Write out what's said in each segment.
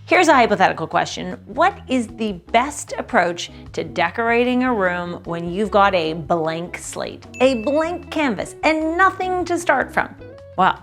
Here's a hypothetical question. What is the best approach to decorating a room when you've got a blank slate, a blank canvas, and nothing to start from? Well,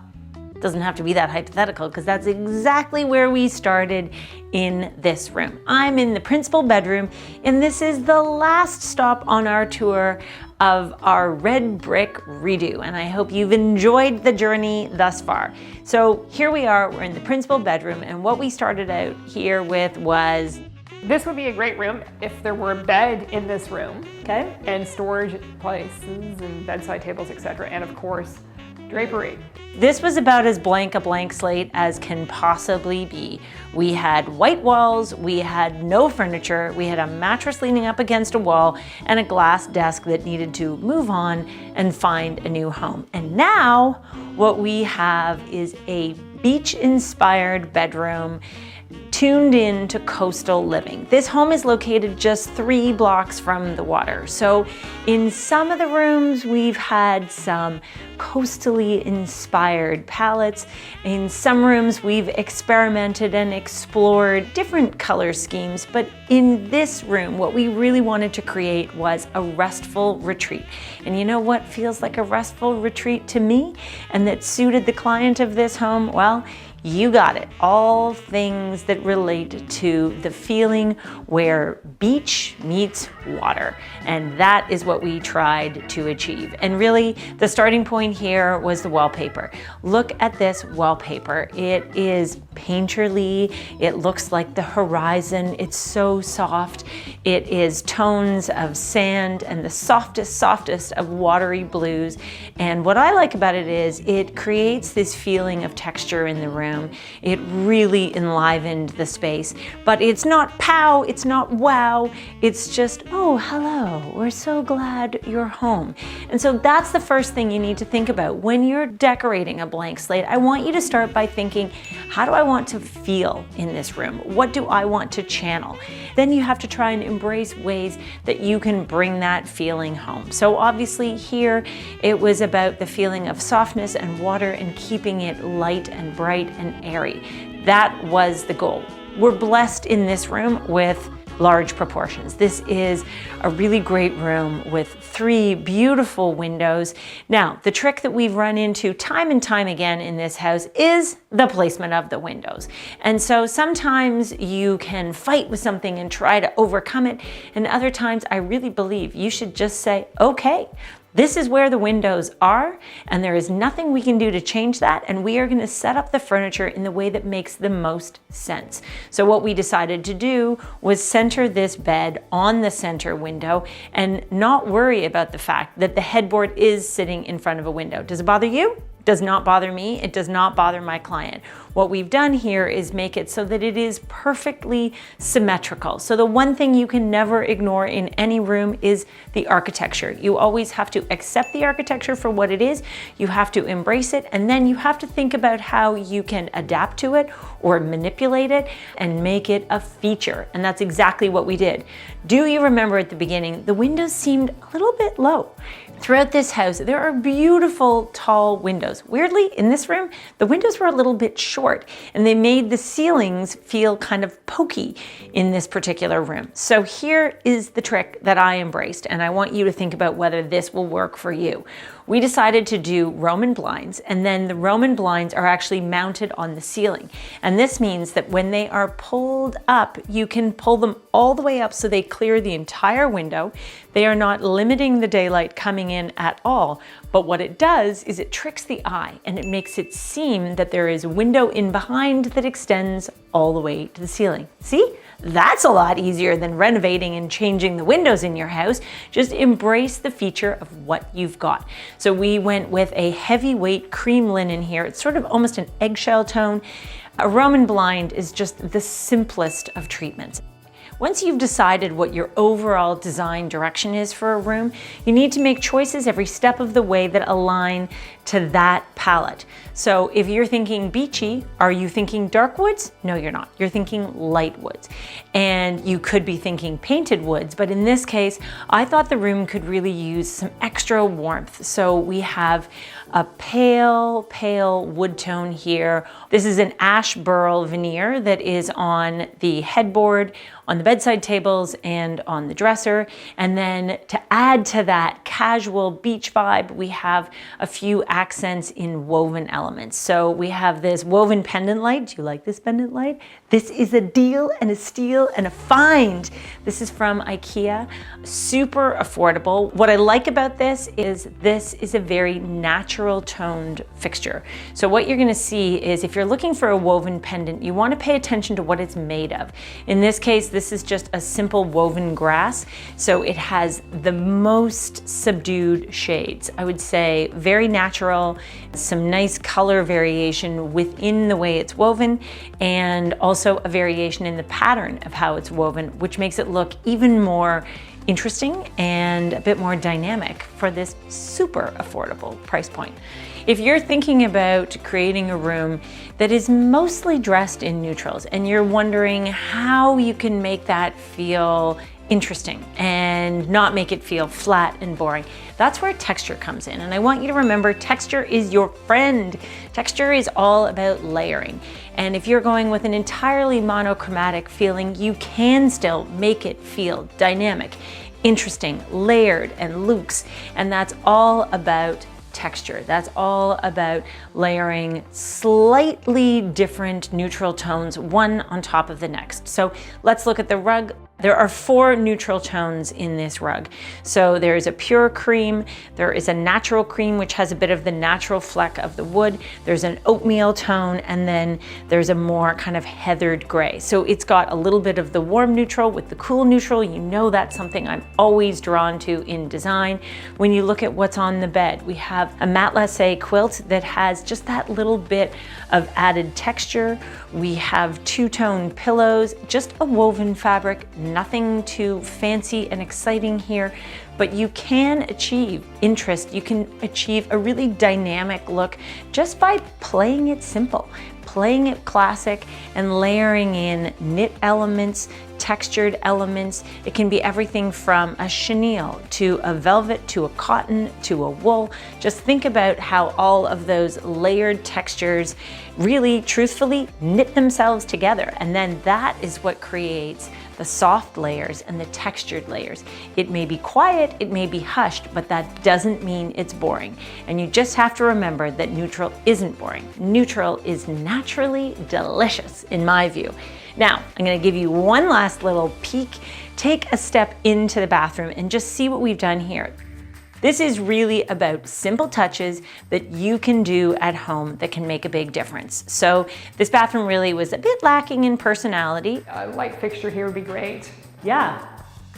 it doesn't have to be that hypothetical because that's exactly where we started in this room. I'm in the principal bedroom, and this is the last stop on our tour of our red brick redo, and I hope you've enjoyed the journey thus far. So here we are, we're in the principal bedroom, and what we started out here with was... This would be a great room if there were a bed in this room. Okay. And storage places and bedside tables, etc. And of course, drapery. This was about as blank a blank slate as can possibly be. We had white walls, we had no furniture, we had a mattress leaning up against a wall, and a glass desk that needed to move on and find a new home. And now what we have is a beach-inspired bedroom tuned in to coastal living. This home is located just 3 blocks from the water. So in some of the rooms, we've had some coastally inspired palettes. In some rooms, we've experimented and explored different color schemes. But in this room, what we really wanted to create was a restful retreat. And you know what feels like a restful retreat to me and that suited the client of this home? Well, you got it. All things that relate to the feeling where beach meets water. And that is what we tried to achieve. And really, the starting point here was the wallpaper. Look at this wallpaper. It is painterly. It looks like the horizon. It's so soft. It is tones of sand and the softest of watery blues. And what I like about it is it creates this feeling of texture in the room. It really enlivened the space, but it's not pow, it's not wow, it's just, oh, hello, we're so glad you're home. And so that's the first thing you need to think about. When you're decorating a blank slate, I want you to start by thinking, how do I want to feel in this room? What do I want to channel? Then you have to try and embrace ways that you can bring that feeling home. So obviously here, it was about the feeling of softness and water and keeping it light and bright and airy. That was the goal. We're blessed in this room with large proportions. This is a really great room with 3 beautiful windows. Now, the trick that we've run into time and time again in this house is the placement of the windows. And so sometimes you can fight with something and try to overcome it, and other times I really believe you should just say, okay, this is where the windows are, and there is nothing we can do to change that, and we are going to set up the furniture in the way that makes the most sense. So what we decided to do was center this bed on the center window and not worry about the fact that the headboard is sitting in front of a window. Does it bother you? Does not bother me. It does not bother my client. What we've done here is make it so that it is perfectly symmetrical. So the one thing you can never ignore in any room is the architecture. You always have to accept the architecture for what it is. You have to embrace it, and then you have to think about how you can adapt to it or manipulate it and make it a feature. And that's exactly what we did. Do you remember at the beginning, the windows seemed a little bit low? Throughout this house, there are beautiful tall windows. Weirdly, in this room, the windows were a little bit short and they made the ceilings feel kind of pokey in this particular room. So here is the trick that I embraced, and I want you to think about whether this will work for you. We decided to do Roman blinds, and then the Roman blinds are actually mounted on the ceiling. And this means that when they are pulled up, you can pull them all the way up so they clear the entire window. They are not limiting the daylight coming in at all, but what it does is it tricks the eye and it makes it seem that there is a window in behind that extends all the way to the ceiling. See? That's a lot easier than renovating and changing the windows in your house. Just embrace the feature of what you've got. So we went with a heavyweight cream linen here. It's sort of almost an eggshell tone. A Roman blind is just the simplest of treatments. Once you've decided what your overall design direction is for a room, you need to make choices every step of the way that align to that palette. So if you're thinking beachy, are you thinking dark woods? No, you're not. You're thinking light woods. And you could be thinking painted woods, but in this case, I thought the room could really use some extra warmth. So we have a pale wood tone here. This is an ash burl veneer that is on the headboard, on the bedside tables, and on the dresser. And then to add to that casual beach vibe, we have a few accents in woven elements. So we have this woven pendant light. Do you like this pendant light? This is a deal and a steal and a find. This is from IKEA, super affordable. What I like about this is a very natural toned fixture. So what you're gonna see is if you're looking for a woven pendant, you wanna pay attention to what it's made of. In this case, this is just a simple woven grass. So it has the most subdued shades. I would say very natural, some nice color variation within the way it's woven, and also a variation in the pattern of how it's woven, which makes it look even more interesting and a bit more dynamic for this super affordable price point. If you're thinking about creating a room that is mostly dressed in neutrals and you're wondering how you can make that feel interesting and not make it feel flat and boring, that's where texture comes in. And I want you to remember, texture is your friend. Texture is all about layering. And if you're going with an entirely monochromatic feeling, you can still make it feel dynamic, interesting, layered, and luxe. And that's all about texture. That's all about layering slightly different neutral tones, one on top of the next. So let's look at the rug. There are 4 neutral tones in this rug. So there's a pure cream, there is a natural cream, which has a bit of the natural fleck of the wood, there's an oatmeal tone, and then there's a more kind of heathered gray. So it's got a little bit of the warm neutral with the cool neutral. You know that's something I'm always drawn to in design. When you look at what's on the bed, we have a matelassé quilt that has just that little bit of added texture. We have 2-tone pillows, just a woven fabric, nothing too fancy and exciting here, but you can achieve interest. You can achieve a really dynamic look just by playing it simple, playing it classic, and layering in knit elements, textured elements. It can be everything from a chenille to a velvet to a cotton to a wool. Just think about how all of those layered textures really, truthfully, knit themselves together. And then that is what creates the soft layers and the textured layers. It may be quiet, it may be hushed, but that doesn't mean it's boring. And you just have to remember that neutral isn't boring. Neutral is naturally delicious, in my view. Now, I'm gonna give you one last little peek. Take a step into the bathroom and just see what we've done here. This is really about simple touches that you can do at home that can make a big difference. So this bathroom really was a bit lacking in personality. A light fixture here would be great. Yeah.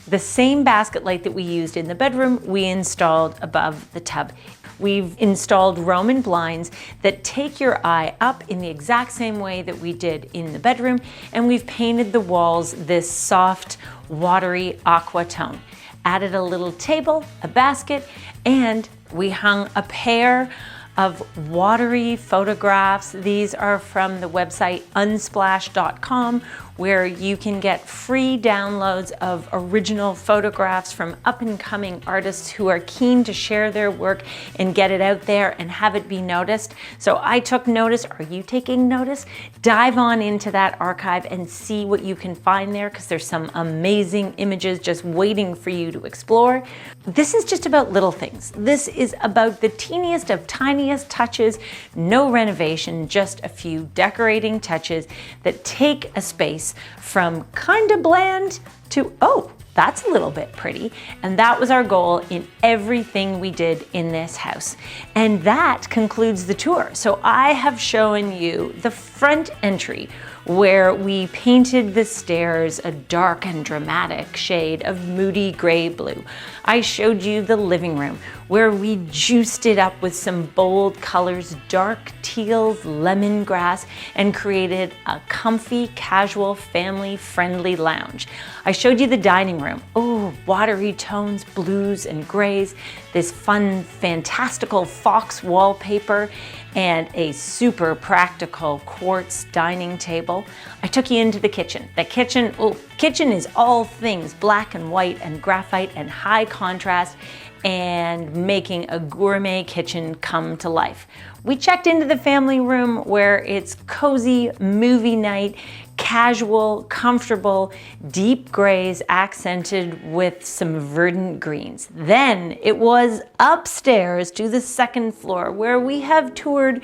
The same basket light that we used in the bedroom, we installed above the tub. We've installed Roman blinds that take your eye up in the exact same way that we did in the bedroom, and we've painted the walls this soft, watery aqua tone. Added a little table, a basket, and we hung a pair of watery photographs. These are from the website unsplash.com, where you can get free downloads of original photographs from up-and-coming artists who are keen to share their work and get it out there and have it be noticed. So I took notice. Are you taking notice? Dive on into that archive and see what you can find there, because there's some amazing images just waiting for you to explore. This is just about little things. This is about the teeniest of tiniest touches, no renovation, just a few decorating touches that take a space from kind of bland to, oh, that's a little bit pretty. And that was our goal in everything we did in this house. And that concludes the tour. So I have shown you the front entry, where we painted the stairs a dark and dramatic shade of moody gray blue. I showed you the living room, where we juiced it up with some bold colors, dark teals, lemongrass, and created a comfy, casual, family-friendly lounge. I showed you the dining room. Oh, watery tones, blues and grays, this fun, fantastical fox wallpaper, and a super practical quartz dining table. I took you into the kitchen. The kitchen is all things black and white and graphite and high contrast, and making a gourmet kitchen come to life. We checked into the family room where it's cozy movie night, casual, comfortable, deep grays accented with some verdant greens. Then it was upstairs to the second floor where we have toured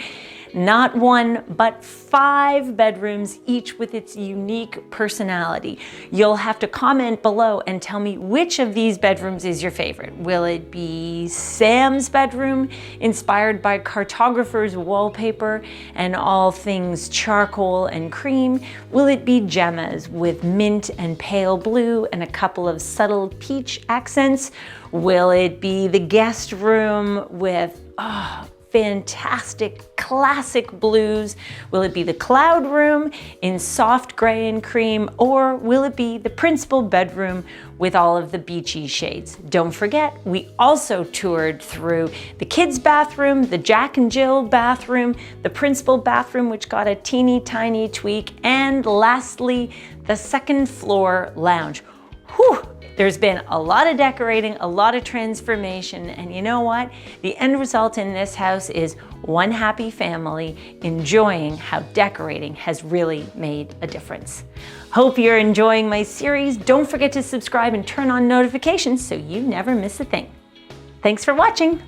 not one, but 5 bedrooms, each with its unique personality. You'll have to comment below and tell me which of these bedrooms is your favorite. Will it be Sam's bedroom, inspired by cartographer's wallpaper and all things charcoal and cream? Will it be Gemma's with mint and pale blue and a couple of subtle peach accents? Will it be the guest room with fantastic classic blues? Will it be the cloud room in soft gray and cream? Or will it be the principal bedroom with all of the beachy shades? Don't forget, we also toured through the kids' bathroom, the Jack and Jill bathroom, the principal bathroom, which got a teeny tiny tweak, and lastly, the second floor lounge. Whew! There's been a lot of decorating, a lot of transformation, and you know what? The end result in this house is one happy family enjoying how decorating has really made a difference. Hope you're enjoying my series. Don't forget to subscribe and turn on notifications so you never miss a thing. Thanks for watching.